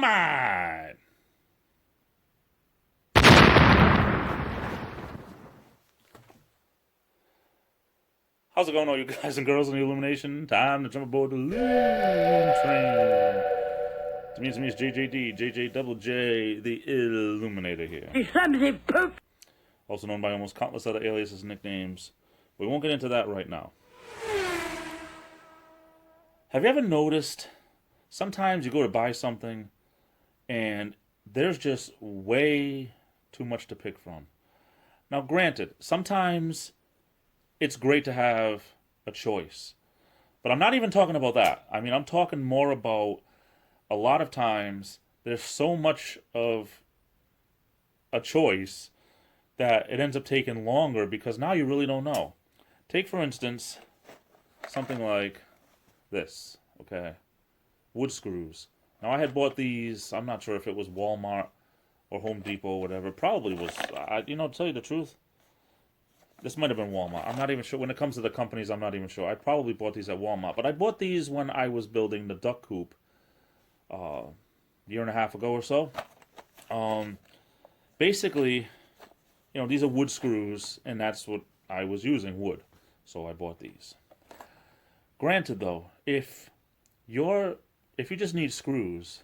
Dynamite! How's it going, all you guys and girls in the Illumination? Time to jump aboard the Loom Train. To me, it's JJD, JJ Double J, the Illuminator here. Also known by almost countless other aliases and nicknames. We won't get into that right now. Have you ever noticed, sometimes you go to buy something and there's just way too much to pick from. Now granted, sometimes it's great to have a choice. But I'm not even talking about that. I mean, I'm talking more about a lot of times there's so much of a choice that it ends up taking longer because now you really don't know. Take, for instance, something like this, okay? Wood screws. Now, I had bought these, I'm not sure if it was Walmart or Home Depot or whatever. Probably was, to tell you the truth, this might have been Walmart. I'm not even sure. When it comes to the companies, I'm not even sure. I probably bought these at Walmart. But I bought these when I was building the duck coop a year and a half ago or so. Basically, these are wood screws, and that's what I was using, wood. So I bought these. Granted, though, if you just need screws,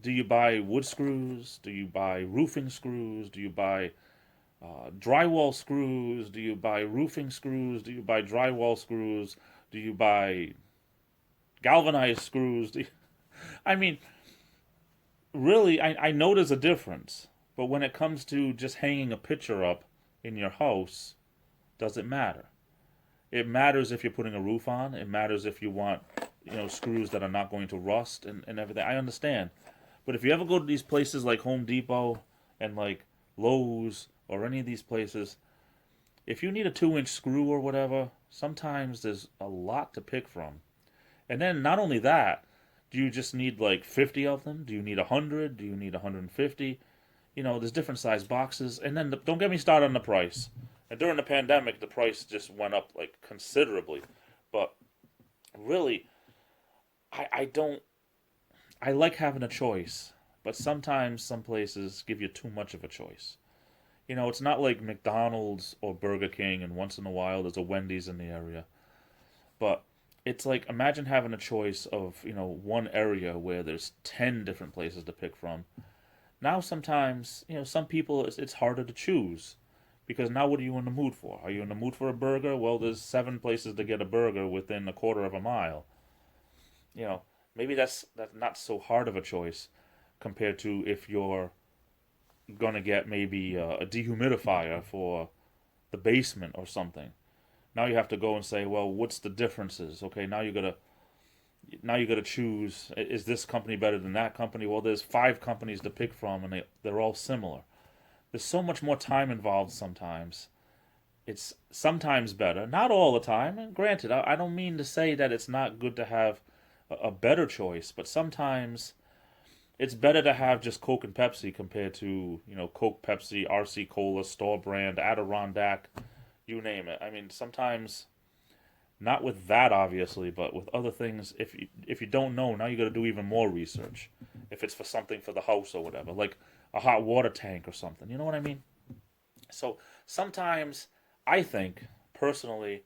do you buy wood screws? Do you buy roofing screws? Do you buy drywall screws? Do you buy roofing screws? Do you buy drywall screws? Do you buy galvanized screws? I mean, really, I know there's a difference. But when it comes to just hanging a picture up in your house, does it matter? It matters if you're putting a roof on. It matters if you want, screws that are not going to rust and everything. I understand. But if you ever go to these places like Home Depot and like Lowe's or any of these places, if you need a 2-inch screw or whatever, sometimes there's a lot to pick from. And then not only that, do you just need like 50 of them? Do you need 100? Do you need 150? There's different size boxes. And then don't get me started on the price. And during the pandemic, the price just went up like considerably. But really, I like having a choice. But sometimes some places give you too much of a choice. It's not like McDonald's or Burger King, and once in a while there's a Wendy's in the area. But it's like, imagine having a choice of, one area where there's 10 different places to pick from. Now sometimes, some people, it's harder to choose. Because now what are you in the mood for? Are you in the mood for a burger? Well, there's 7 places to get a burger within a quarter of a mile. Maybe that's not so hard of a choice compared to if you're going to get maybe a dehumidifier for the basement or something. Now you have to go and say, well, what's the differences? Okay, now you gotta choose, is this company better than that company? Well, there's 5 companies to pick from, and they're all similar. There's so much more time involved sometimes. It's sometimes better, not all the time. And granted, I don't mean to say that it's not good to have a better choice, but sometimes it's better to have just Coke and Pepsi compared to, Coke, Pepsi, RC Cola, store brand, Adirondack, you name it. I mean, sometimes, not with that obviously, but with other things, if you don't know, now you got to do even more research. If it's for something for the house or whatever, like a hot water tank or something, you know what I mean? So sometimes, I think, personally,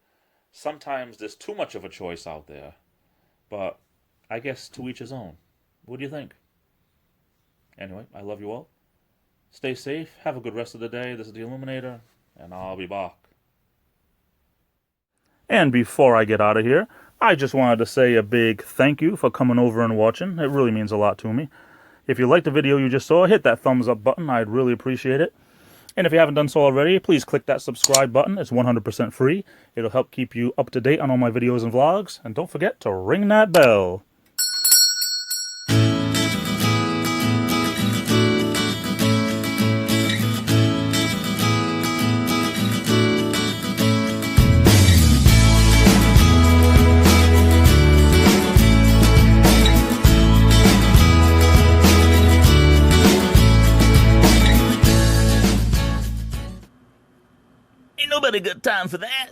sometimes there's too much of a choice out there, but I guess to each his own. What do you think? Anyway, I love you all. Stay safe. Have a good rest of the day. This is the Illuminator, and I'll be back. And before I get out of here, I just wanted to say a big thank you for coming over and watching. It really means a lot to me. If you liked the video you just saw, hit that thumbs up button. I'd really appreciate it. And if you haven't done so already, please click that subscribe button. It's 100% free. It'll help keep you up to date on all my videos and vlogs. And don't forget to ring that bell. Nobody got time for that.